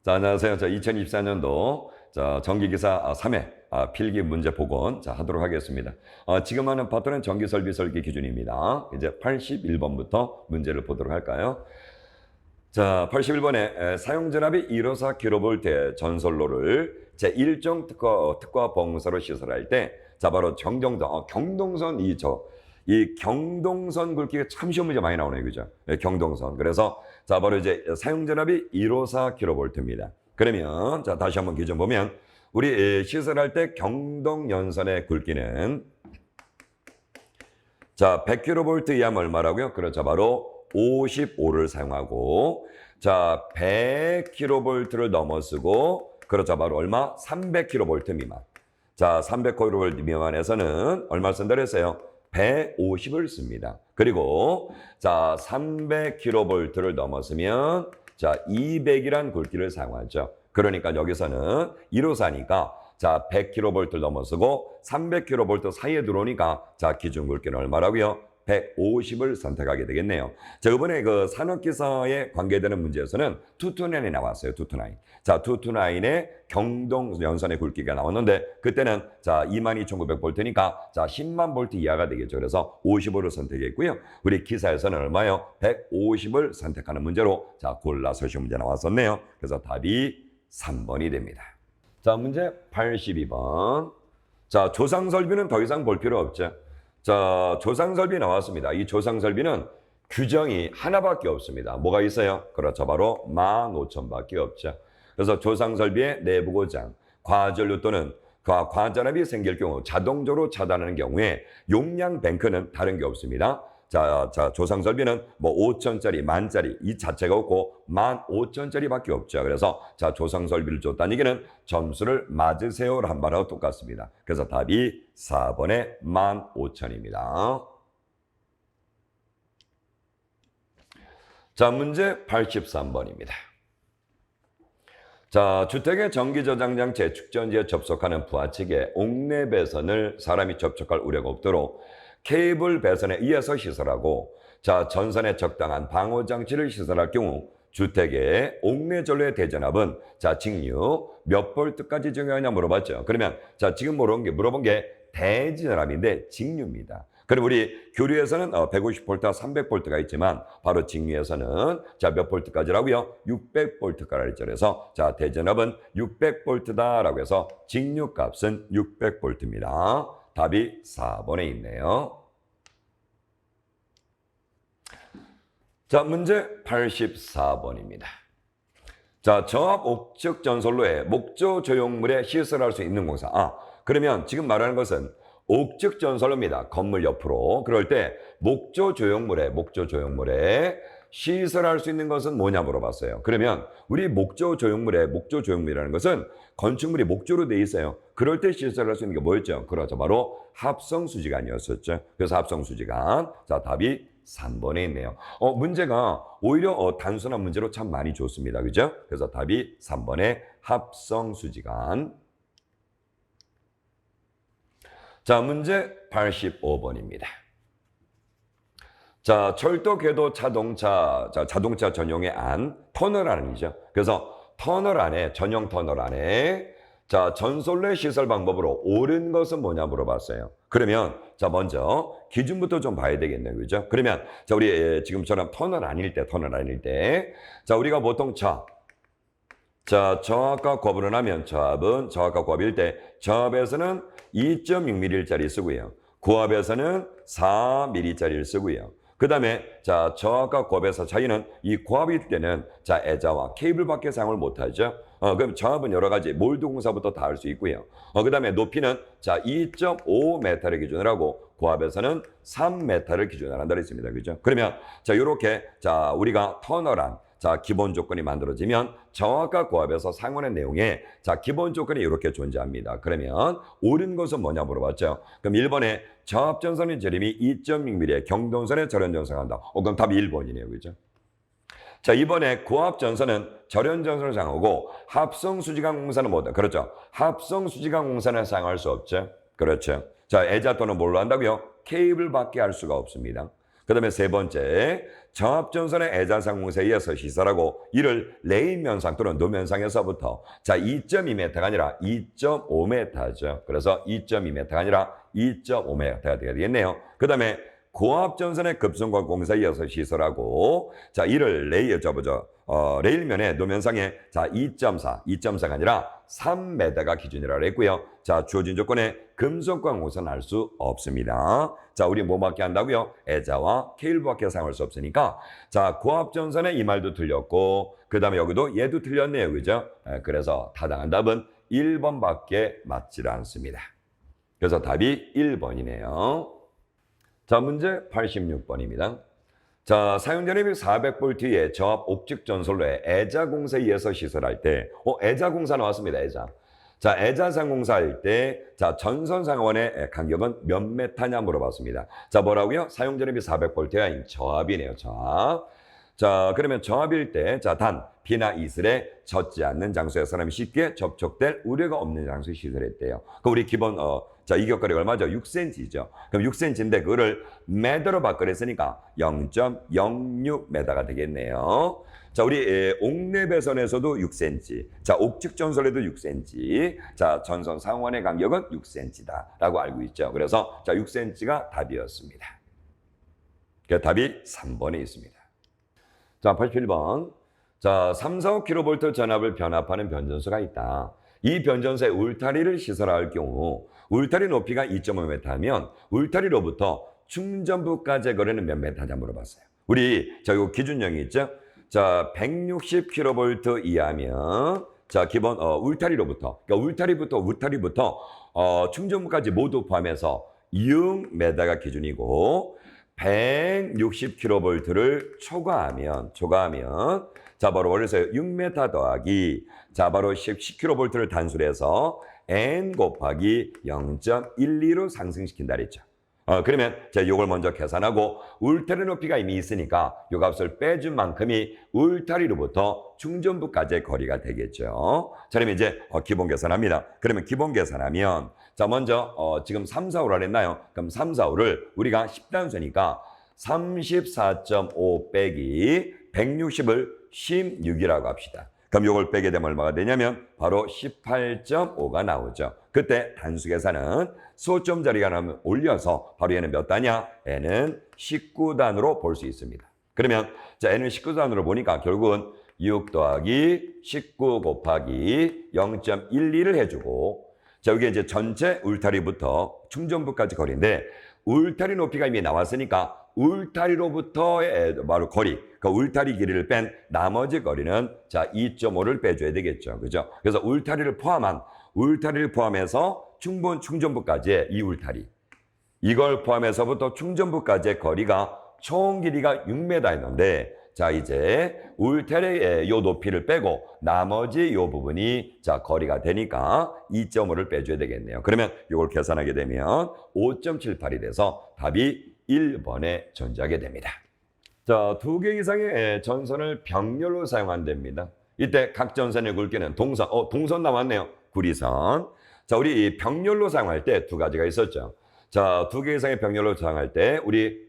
자, 안녕하세요. 자, 2024년도 전기기사 3회 필기 문제 복원 하도록 하겠습니다. 지금 하는 파트는 전기설비 설계 기준입니다. 이제 81번부터 문제를 보도록 할까요? 자, 81번에 사용전압이 154kV의 전선로를 제1종 특화 봉사로 시설할 때, 자, 바로 경동선 이 경동선 굵기가 참 쉬운 문제 많이 나오네요. 그죠? 경동선. 그래서, 자, 바로 이제 사용전압이 154kV입니다. 그러면, 자, 다시 한번 기준 보면, 우리 시설할 때 경동연선의 굵기는, 자, 100kV 이하면 얼마라고요? 그렇죠. 바로 55를 사용하고, 자, 100kV를 넘어서고, 그렇죠. 바로 얼마? 300kV 미만. 자, 300kV 미만에서는 얼마 쓴다 그랬어요? 150을 씁니다. 그리고 자, 300kV를 넘었으면 자, 200이란 굵기를 사용하죠. 그러니까 여기서는 154니까 자, 100kV를 넘어서고 300kV 사이에 들어오니까 자, 기준 굵기는 얼마라고요? 150을 선택하게 되겠네요. 자, 이번에 그 산업기사에 관계되는 문제에서는 229이 나왔어요. 229. 자, 229의 경동 연선의 굵기가 나왔는데 그때는 자, 22,900V니까 자, 10만 볼트 이하가 되겠죠. 그래서 55를 선택했고요. 우리 기사에서는 얼마요? 150을 선택하는 문제로 자, 골라서 시험 문제 나왔었네요. 그래서 답이 3번이 됩니다. 자, 문제 82번. 자, 조상설비는 더 이상 볼 필요 없죠. 자, 조상설비 나왔습니다. 이 조상설비는 규정이 하나밖에 없습니다. 뭐가 있어요? 그렇죠. 바로 15,000밖에 없죠. 그래서 조상설비의 내부 고장, 과전류 또는 과전압이 생길 경우 자동적으로 차단하는 경우에 용량 뱅크는 다른 게 없습니다. 자, 조상설비는 뭐 5천짜리, 만짜리 이 자체가 없고 15,000짜리밖에 없죠. 그래서 자, 조상설비를 줬다는 얘기는 점수를 맞으세요를 한 말하고 똑같습니다. 그래서 답이 4번의 15,000입니다. 자, 문제 83번입니다. 자, 주택의 전기저장장 재축전지에 접속하는 부하측에 옥내 배선을 사람이 접촉할 우려가 없도록 케이블 배선에 의해서 시설하고, 자, 전선에 적당한 방호장치를 시설할 경우 주택의 옥내 전로의 대전압은 자, 직류 몇 볼트까지 적용하냐 물어봤죠. 그러면 자, 지금 물어본 게 대전압인데 직류입니다. 그럼 우리 교류에서는 150V와 300V가 있지만 바로 직류에서는 자, 몇 볼트까지라고요? 600V까지 했죠. 그래서 자, 대전압은 600V다라고 해서 직류 값은 600V입니다. 답이 4번에 있네요. 자, 문제 84번입니다. 자, 저압 옥측 전선로에 목조 조형물에 시설할 수 있는 공사. 그러면 지금 말하는 것은 옥측 전선로입니다. 건물 옆으로. 그럴 때 목조 조형물에 시설할 수 있는 것은 뭐냐 물어봤어요. 그러면 우리 목조 조형물이라는 것은 건축물이 목조로 돼 있어요. 그럴 때 시설할 수 있는 게 뭐였죠? 그렇죠. 바로 합성수지관이었었죠. 그래서 합성수지관. 자, 답이 3번에 있네요. 문제가 오히려 단순한 문제로 참 많이 줬습니다. 그죠? 그래서 답이 3번에 합성수지관. 자, 문제 85번입니다. 자, 철도, 궤도, 자동차 전용의 터널 안이죠. 그래서 전용 터널 안에 자, 전선로의 시설 방법으로 옳은 것은 뭐냐 물어봤어요. 그러면 자, 먼저 기준부터 좀 봐야 되겠네요. 그죠? 그러면 자, 우리 지금처럼 터널 아닐 때 자, 우리가 보통 자, 저압과 곱을 하면 저압과 곱일 때 저압에서는 2.6mm짜리 쓰고요. 고압에서는 4mm짜리를 쓰고요. 그 다음에 자, 저압과 곱에서 차이는 이 고압일 때는 자, 애자와 케이블밖에 사용을 못하죠. 그럼 저압은 여러 가지 몰드 공사부터 다 할 수 있고요. 그 다음에 높이는 자, 2.5m를 기준으로 하고 고압에서는 3m를 기준으로 한다 했습니다. 그죠? 그러면 자, 요렇게 자, 우리가 터널안 자, 기본 조건이 만들어지면 저압과 고압에서 사용하는 내용에 자, 기본 조건이 이렇게 존재합니다. 그러면 옳은 것은 뭐냐 물어봤죠. 그럼 1번에 저압전선의 저림이 2.6mm의 경동선의 절연전선을 한다. 그럼 답이 1번이네요. 그죠? 자, 이번에 고압전선은 절연전선을 사용하고 합성수지관 공사는 뭐다? 그렇죠. 합성수지관 공사는 사용할 수 없죠. 그렇죠. 자, 애자 또는 뭘로 한다고요? 케이블밖에 할 수가 없습니다. 그 다음에 세 번째, 정합전선의 애자상공사에 의해서 시설하고 이를 레일면상 또는 노면상에서부터 자 2.2m가 아니라 2.5m죠. 그래서 2.2m가 아니라 2.5m가 되겠네요. 그 다음에 고압전선의 급선관공사에 의해서 시설하고 자 이를 레일면의 노면상에 자 2.4가 아니라 3m가 기준이라고 했고요. 자 주어진 조건에 금속광 공사는 할 수 없습니다. 자 우리 뭐밖에 한다고요? 애자와 케이블밖에 사용할 수 없으니까 자 고압전선의 이 말도 틀렸고 그 다음에 여기도 얘도 틀렸네요. 그죠? 그래서 타당한 답은 1번밖에 맞지 않습니다. 그래서 답이 1번이네요. 자 문제 86번입니다. 자, 사용전압이 400V의 저압 옥직 전솔로에 애자공사에 의해서 시설할 때, 애자공사 나왔습니다, 애자. 자, 애자상공사할 때, 자, 전선상원의 간격은 몇 메타냐 물어봤습니다. 자, 뭐라고요? 사용전압이 400V가 아닌 저압이네요, 저압. 자, 그러면 저압일 때, 자, 단, 비나 이슬에 젖지 않는 장소에 사람이 쉽게 접촉될 우려가 없는 장소에 시설했대요. 그 우리 기본, 자, 이격거리가 얼마죠? 6cm죠. 그럼 6cm인데 그거를 m로 바꿔냈으니까 0.06m가 되겠네요. 자, 우리 옥내배선에서도 6cm. 자, 옥측전선에도 6cm. 자, 전선 상원의 간격은 6cm다라고 알고 있죠. 그래서 자, 6cm가 답이었습니다. 그 답이 3번에 있습니다. 자, 81번. 자, 345kV 전압을 변압하는 변전소가 있다. 이 변전소의 울타리를 시설할 경우 울타리 높이가 2.5m면 울타리로부터 충전부까지의 거리는 몇 m냐 물어봤어요. 우리 자, 요 기준형이 있죠? 자, 160kV 이하면 자, 기본 울타리로부터 그러니까 울타리부터 충전부까지 모두 포함해서 6m가 기준이고 160kV를 초과하면 자 바로 그래서 6m 더하기 자 바로 10kV를 단술해서 n 곱하기 0.12로 상승시킨다 그랬죠. 그러면 자 이걸 먼저 계산하고 울타리 높이가 이미 있으니까 이 값을 빼준 만큼이 울타리로부터 충전부까지의 거리가 되겠죠. 자 그러면 이제 기본 계산합니다. 그러면 기본 계산하면 자 먼저 지금 3, 4, 5를 했나요? 그럼 3, 4, 5를 우리가 10단수니까 34.5 빼기 160을 16이라고 합시다. 그럼 이걸 빼게 되면 얼마가 되냐면 바로 18.5가 나오죠. 그때 단수 계산은 소점 자리가 나오면 올려서 바로 얘는 몇 단이야? 얘는 19단으로 볼 수 있습니다. 그러면 자 얘는 19단으로 보니까 결국은 6 더하기 19 곱하기 0.12를 해주고 자 여기 이제 전체 울타리부터 충전부까지 거리인데 울타리 높이가 이미 나왔으니까 울타리로부터의 바로 거리, 그 울타리 길이를 뺀 나머지 거리는 자 2.5를 빼줘야 되겠죠, 그죠? 그래서 울타리를 포함해서 충전부까지의 이 울타리, 이걸 포함해서부터 충전부까지의 거리가 총 길이가 6m였는데, 자 이제 울타리의 요 높이를 빼고 나머지 요 부분이 자 거리가 되니까 2.5를 빼줘야 되겠네요. 그러면 이걸 계산하게 되면 5.78이 돼서 답이 1번에 존재하게 됩니다. 자, 2개 이상의 전선을 병렬로 사용한답니다. 이때 각 전선의 굵기는 동선, 동선 나왔네요. 구리선. 자, 우리 이 병렬로 사용할 때 두 가지가 있었죠. 자, 2개 이상의 병렬로 사용할 때 우리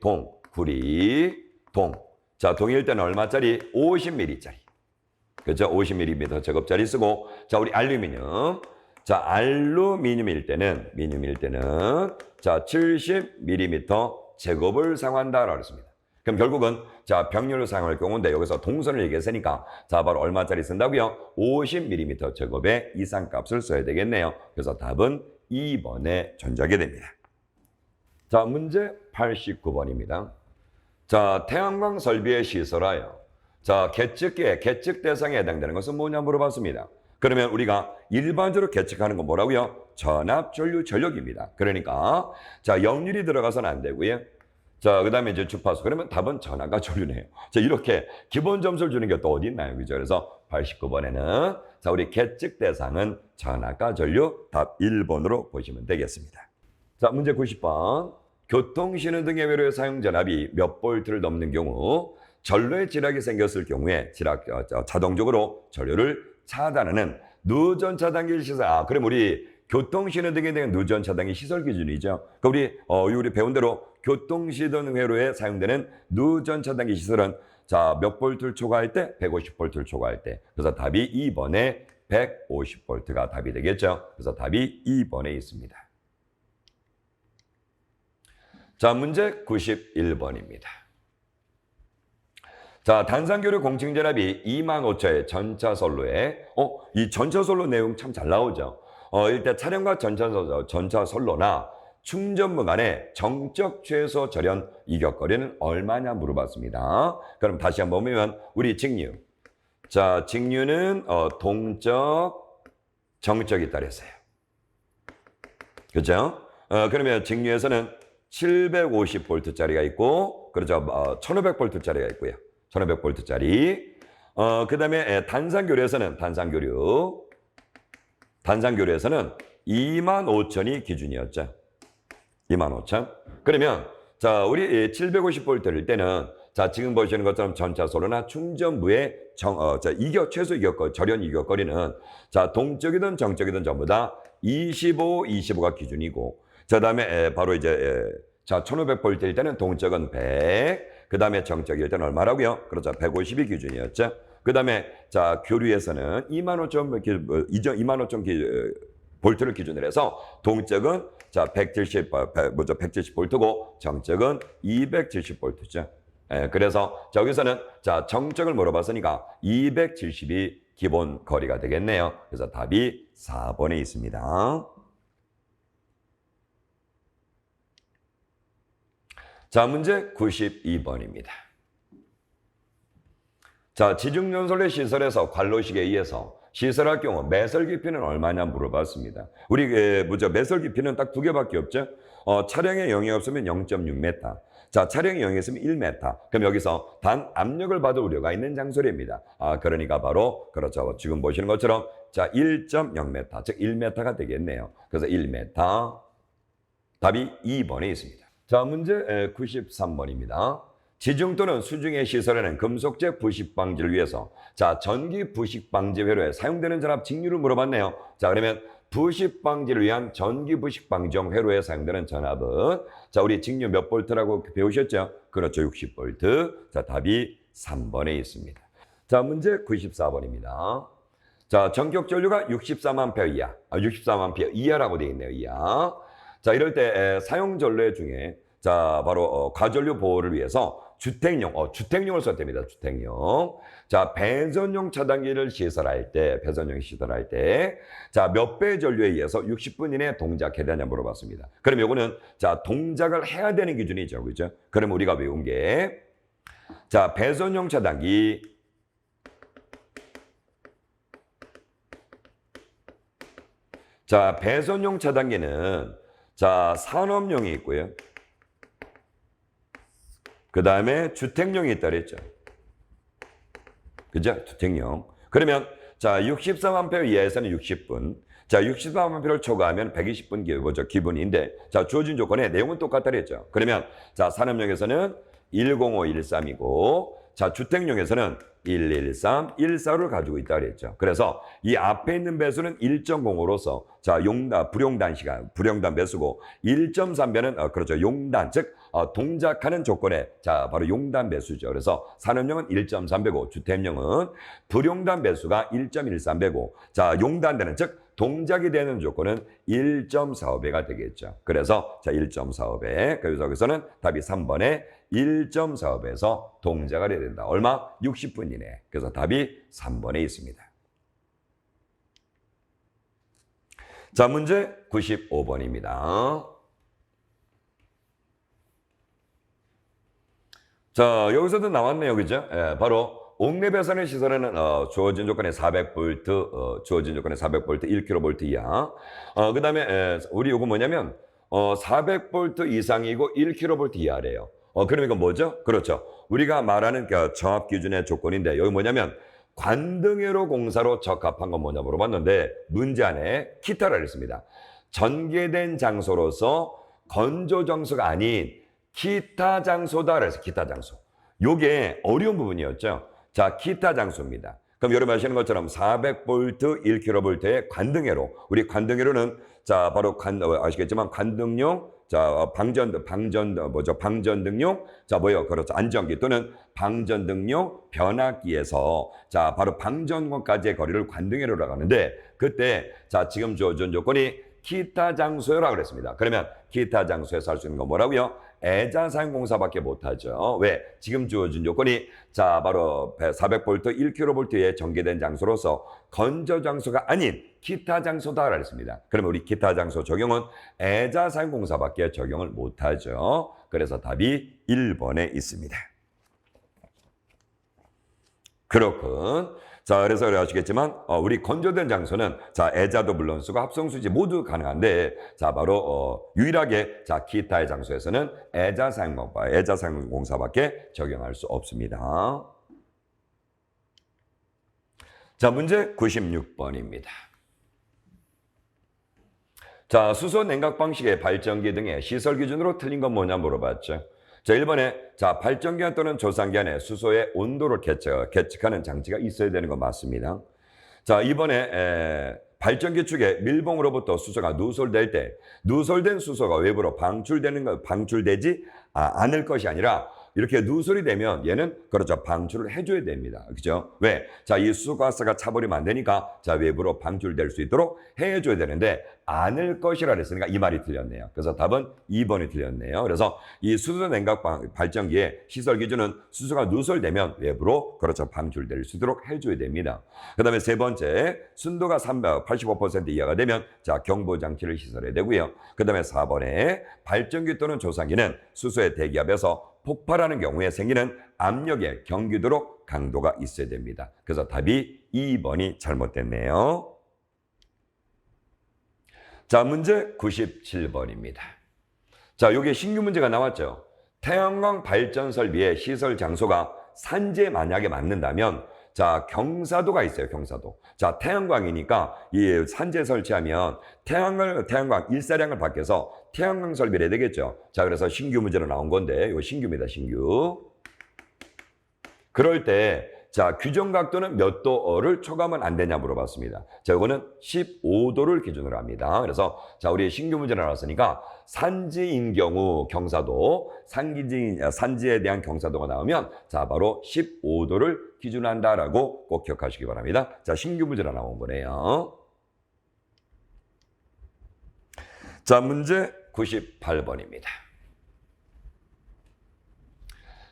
구리, 자, 동일 때는 얼마짜리? 50mm짜리. 그렇죠? 50mm 제곱짜리 쓰고 자, 우리 알루미늄. 자, 알루미늄일 때는 자, 70mm 제곱을 사용한다라고 했습니다. 그럼 결국은 자 병렬로 사용할 경우인데 여기서 동선을 얘기했으니까 자 바로 얼마짜리 쓴다고요? 50mm 제곱의 이상값을 써야 되겠네요. 그래서 답은 2번에 존재하게 됩니다. 자 문제 89번입니다. 자 태양광 설비에 시설하여 자 계측기의 계측 대상에 해당되는 것은 뭐냐 물어봤습니다. 그러면 우리가 일반적으로 계측하는 건 뭐라고요? 전압, 전류, 전력입니다. 그러니까 자 역률이 들어가서는 안 되고요. 자 그다음에 이제 주파수. 그러면 답은 전압과 전류네요. 자 이렇게 기본 점수를 주는 게 또 어디 있나요, 그죠? 그래서 89번에는 자 우리 계측 대상은 전압과 전류 답 1번으로 보시면 되겠습니다. 자 문제 90번. 교통신호등의 외로의 사용 전압이 몇 볼트를 넘는 경우 전로에 지락이 생겼을 경우에 자동적으로 전류를 차단하는 누전 차단기를 시설. 그럼 우리 교통신호등에 대한 누전 차단기 시설 기준이죠. 우리 배운 대로 교통신호등 회로에 사용되는 누전 차단기 시설은 자, 몇 볼트를 초과할 때? 150볼트를 초과할 때. 그래서 답이 2번에 150볼트가 답이 되겠죠. 그래서 답이 2번에 있습니다. 자, 문제 91번입니다. 자, 단상교류 공층전압이 25,000의 전차선로에 이 전차선로 내용 참 잘 나오죠. 일단 차량과 전차선로나 충전무 간의 정적 최소 절연 이격거리는 얼마냐 물어봤습니다. 그럼 다시 한번 보면 우리 직류. 자, 직류는 동적, 정적이 따랐어요. 그렇죠? 그러면 직류에서는 750볼트짜리가 있고, 그렇죠? 1500볼트짜리가 있고요. 1500볼트짜리. 그 다음에 단상교류에서는 25,000이 기준이었죠. 25,000. 그러면 자, 우리 750볼트일 때는 자, 지금 보시는 것처럼 전차선로나 충전부의 최소 이격거리, 절연 이격거리는 자, 동적이든 정적이든 전부 다 25가 기준이고, 자, 다음에 바로 자, 1500볼트일 때는 동적은 100, 그 다음에 정적일 때는 얼마라고요? 그렇죠. 150이 기준이었죠. 그 다음에 자, 교류에서는 25,000 볼트를 기준으로 해서 동적은 자, 170볼트고 정적은 270볼트죠. 그래서 여기서는 자, 정적을 물어봤으니까 270이 기본 거리가 되겠네요. 그래서 답이 4번에 있습니다. 자, 문제 92번입니다. 자, 지중연설의 시설에서 관로식에 의해서 시설할 경우 매설 깊이는 얼마냐 물어봤습니다. 우리 매설 깊이는 딱 두 개밖에 없죠. 차량에 0이 없으면 0.6m. 자, 차량이 0이 있으면 1m. 그럼 여기서 단 압력을 받을 우려가 있는 장소입니다. 그러니까 바로 그렇죠. 지금 보시는 것처럼 자, 1.0m, 즉 1m가 되겠네요. 그래서 1m. 답이 2번에 있습니다. 자, 문제 93번입니다. 지중 또는 수중의 시설에는 금속재 부식 방지를 위해서 자, 전기 부식 방지 회로에 사용되는 전압 직류를 물어봤네요. 자, 그러면 부식 방지를 위한 전기 부식 방지용 회로에 사용되는 전압은 자, 우리 직류 몇 볼트라고 배우셨죠? 그렇죠. 60볼트. 자, 답이 3번에 있습니다. 자, 문제 94번입니다. 자, 전격 전류가 64A 이하, 64A 이하라고 되어 있네요. 이하. 자, 이럴 때 사용 전례 중에 자, 바로 과전류 보호를 위해서 주택용을 써야 됩니다. 주택용. 자, 배선용 차단기를 시설할 때, 자, 몇 배 전류에 의해서 60분 이내에 동작해야 되냐 물어봤습니다. 그럼 요거는 자, 동작을 해야 되는 기준이죠. 그죠? 그럼 우리가 외운 게 자, 배선용 차단기 자, 배선용 차단기는 자, 산업용이 있고요. 그 다음에 주택용이 있다 그랬죠. 그죠? 주택용. 그러면 자, 63A 이하에서는 60분. 자, 63A를 초과하면 120분 기본인데 자, 주어진 조건에 내용은 똑같다 그랬죠. 그러면 자, 산업용에서는 10513이고 자, 주택용에서는 113, 14를 가지고 있다 그랬죠. 그래서 이 앞에 있는 배수는 1.05로서 자, 불용단 배수고 1.3배는 그렇죠. 용단, 즉 동작하는 조건에 자, 바로 용단 배수죠. 그래서 산업용은 1.3배고 주택용은 불용단 배수가 1.13배고 자, 용단되는 즉 동작이 되는 조건은 1.45배가 되겠죠. 그래서 자, 1.45배. 그래서 여기서는 답이 3번에 1.45배에서 동작을 해야 된다. 얼마? 60분 이내. 그래서 답이 3번에 있습니다. 자, 문제 95번입니다. 자, 여기서도 나왔네요. 그죠? 바로 옥내배선의 시설에는 주어진 조건에 400V, 1kV 이하. 그 다음에 우리 요거 뭐냐면 400V 이상이고 1kV 이하래요. 그럼 이건 뭐죠? 그렇죠. 우리가 말하는 정합 기준의 조건인데 여기 뭐냐면 관등회로 공사로 적합한 건 뭐냐 물어봤는데 문제 안에 기타라 그랬습니다. 전개된 장소로서 건조 장소가 아닌 기타 장소다 그래서 기타 장소. 요게 어려운 부분이었죠. 자, 기타 장소입니다. 그럼 여러분 아시는 것처럼 400V 1kV의 관등회로, 우리 관등회로는 자 바로 아시겠지만 관등용 자 방전등용 자 뭐요 그렇죠 안전기 또는 방전등용 변압기에서 자 바로 방전권까지의 거리를 관등회로라고 하는데 그때 자 지금 주어진 조건이 기타 장소라고 그랬습니다. 그러면 기타 장소에서 할 수 있는 건 뭐라고요? 애자사용공사밖에 못하죠. 왜? 지금 주어진 조건이 자 바로 400V 1kV에 전개된 장소로서 건조 장소가 아닌 기타 장소다 그랬습니다. 그러면 우리 기타 장소 적용은 애자사용공사밖에 적용을 못하죠. 그래서 답이 1번에 있습니다. 그렇군. 자, 그래서 아시겠지만 우리 건조된 장소는 자 애자도 물론 쓰고 합성수지 모두 가능한데 자 바로 유일하게 자 기타의 장소에서는 애자사용공사밖에 적용할 수 없습니다. 자 문제 96번입니다. 자 수소 냉각 방식의 발전기 등의 시설 기준으로 틀린 건 뭐냐 물어봤죠. 자 1번에 자 발전기 또는 조산기 안에 수소의 온도를 계측하는 장치가 있어야 되는 건 맞습니다. 자 2번에 발전기 축에 밀봉으로부터 수소가 누설될 때 누설된 수소가 외부로 방출되지 않을 것이 아니라 이렇게 누설이 되면 얘는 그렇죠 방출을 해줘야 됩니다. 그죠? 왜? 자 이 수소가스가 차버리면 안 되니까 자 외부로 방출될 수 있도록 해줘야 되는데 않을 것이라 그랬으니까 이 말이 틀렸네요. 그래서 답은 2번이 틀렸네요. 그래서 이 수소 냉각 발전기의 시설 기준은 수소가 누설되면 외부로 그렇죠 방출될 수 있도록 해줘야 됩니다. 그다음에 세 번째 순도가 85% 이하가 되면 자 경보 장치를 시설해야 되고요. 그다음에 4번에 발전기 또는 조산기는 수소의 대기압에서 폭발하는 경우에 생기는 압력에 경기도록 강도가 있어야 됩니다. 그래서 답이 2번이 잘못됐네요. 자, 문제 97번입니다. 자, 여기 신규 문제가 나왔죠. 태양광 발전 설비의 시설 장소가 산지에 만약에 맞는다면 자, 경사도가 있어요, 경사도. 자, 태양광이니까 이 산지에 설치하면 태양광 일사량을 밖에서 태양광 설비를 해야 되겠죠. 자, 그래서 신규 문제로 나온 건데, 이거 신규입니다, 신규. 그럴 때, 자, 규정 각도는 몇 도를 초과하면 안 되냐 물어봤습니다. 자, 이거는 15도를 기준으로 합니다. 그래서, 자, 우리 신규 문제 나왔으니까 산지인 경우 경사도, 산지에 대한 경사도가 나오면, 자, 바로 15도를 기준한다라고 꼭 기억하시기 바랍니다. 자, 신규 문제로 나온 거네요. 자, 문제 98번입니다.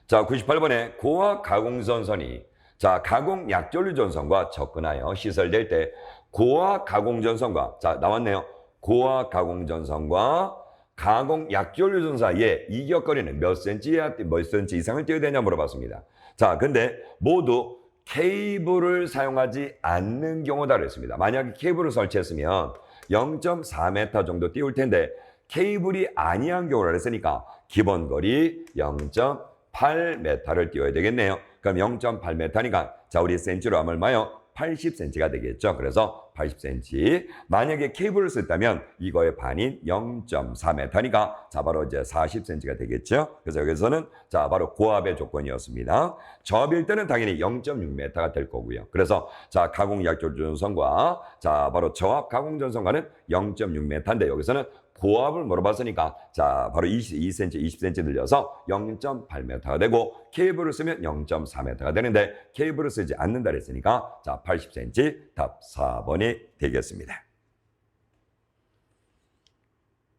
자, 98번에 고압 가공전선이 자, 가공 약전류 전선과 접근하여 시설될 때 고압 가공전선과 자, 나왔네요. 고압 가공전선과 가공 약전류 전선 사이에 이격거리는 몇 센치 이상을 띄어야 되냐 물어봤습니다. 자, 근데 모두 케이블을 사용하지 않는 경우다 그랬습니다. 만약에 케이블을 설치했으면 0.4m 정도 띄울 텐데 케이블이 아니한 경우를 했으니까 기본 거리 0.8m를 띄워야 되겠네요. 그럼 0.8m니까 자 우리 센치로 하면 얼마요? 80cm가 되겠죠. 그래서 80cm. 만약에 케이블을 썼다면 이거의 반인 0.4m니까 자 바로 이제 40cm가 되겠죠. 그래서 여기서는 자 바로 고압의 조건이었습니다. 저압일 때는 당연히 0.6m가 될 거고요. 그래서 자 가공 약전선과 자 바로 저압 가공전선과는 0.6m인데 여기서는 고압을 물어봤으니까 자 바로 22cm, 20cm 늘려서 0.8m가 되고 케이블을 쓰면 0.4m가 되는데 케이블을 쓰지 않는다 그랬으니까 자 80cm 답 4번이 되겠습니다.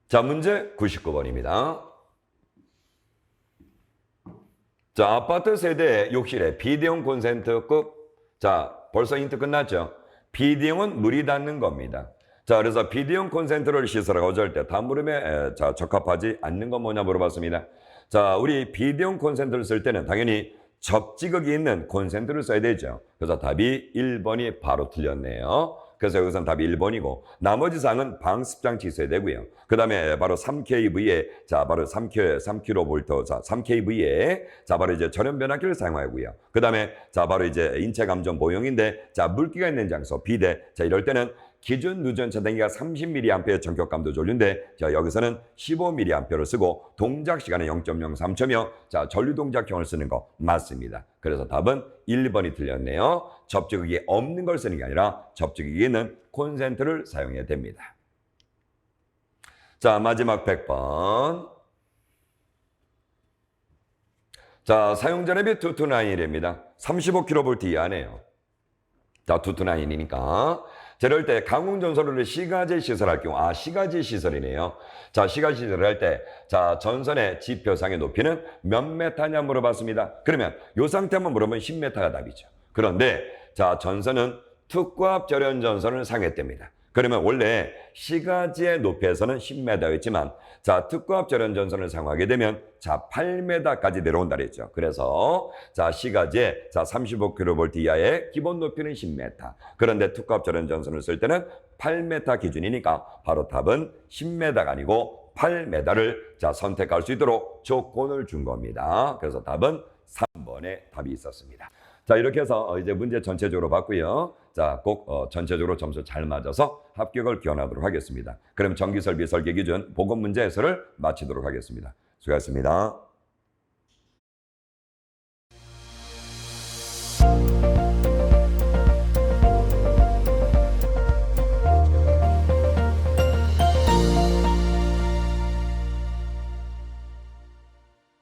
자 문제 99번입니다. 자 아파트 세대 욕실에 비대용 콘센트급 자 벌써 힌트 끝났죠. 비대용은 물이 닿는 겁니다. 자, 그래서 비대용 콘센트를 시설하고 어쩔 때 단물음에 자, 적합하지 않는 건 뭐냐 물어봤습니다. 자, 우리 비대용 콘센트를 쓸 때는 당연히 접지극이 있는 콘센트를 써야 되죠. 그래서 답이 1번이 바로 틀렸네요. 그래서 여기서는 답이 1번이고 나머지 사항은 방습장치 있어야 되고요. 그 다음에 바로 3kV에 자 바로 3kV 자 3kV에 자 바로 이제 전원 변압기를 사용하고요. 그 다음에 자 바로 이제 인체 감정 보형인데 자 물기가 있는 장소 비대 자 이럴 때는 기준 누전 차단기가 30mA 전격감도 전류인데 자, 여기서는 15mA를 쓰고 동작 시간은 0.03초며 자, 전류 동작형을 쓰는 거 맞습니다. 그래서 답은 1번이 틀렸네요. 접촉기에 없는 걸 쓰는 게 아니라 접촉기에는 콘센트를 사용해야 됩니다. 자, 마지막 100번. 자, 사용전압이 229이랍니다. 35kV 이하네요. 자, 229이니까. 자, 이럴 때 강웅전선을 시가제 시설할 경우, 시가제 시설이네요. 자, 시가제 시설을 할 때, 자, 전선의 지표상의 높이는 몇 메타냐 물어봤습니다. 그러면 요 상태만 물으면 10m가 답이죠. 그런데, 자, 전선은 특구압 절연 전선을 사용했답니다. 그러면 원래 시가지의 높이에서는 10m였지만 자, 특구압 절연 전선을 사용하게 되면 자, 8m까지 내려온다 그랬죠. 그래서 자, 시가지의 자, 35kV 이하의 기본 높이는 10m. 그런데 특구압 절연 전선을 쓸 때는 8m 기준이니까 바로 답은 10m가 아니고 8m를 자, 선택할 수 있도록 조건을 준 겁니다. 그래서 답은 3번에 답이 있었습니다. 자, 이렇게 해서 이제 문제 전체적으로 봤고요. 자, 꼭 전체적으로 점수 잘 맞아서 합격을 기원하도록 하겠습니다. 그럼 전기설비 설계 기준 보건 문제 해설을 마치도록 하겠습니다. 수고하셨습니다.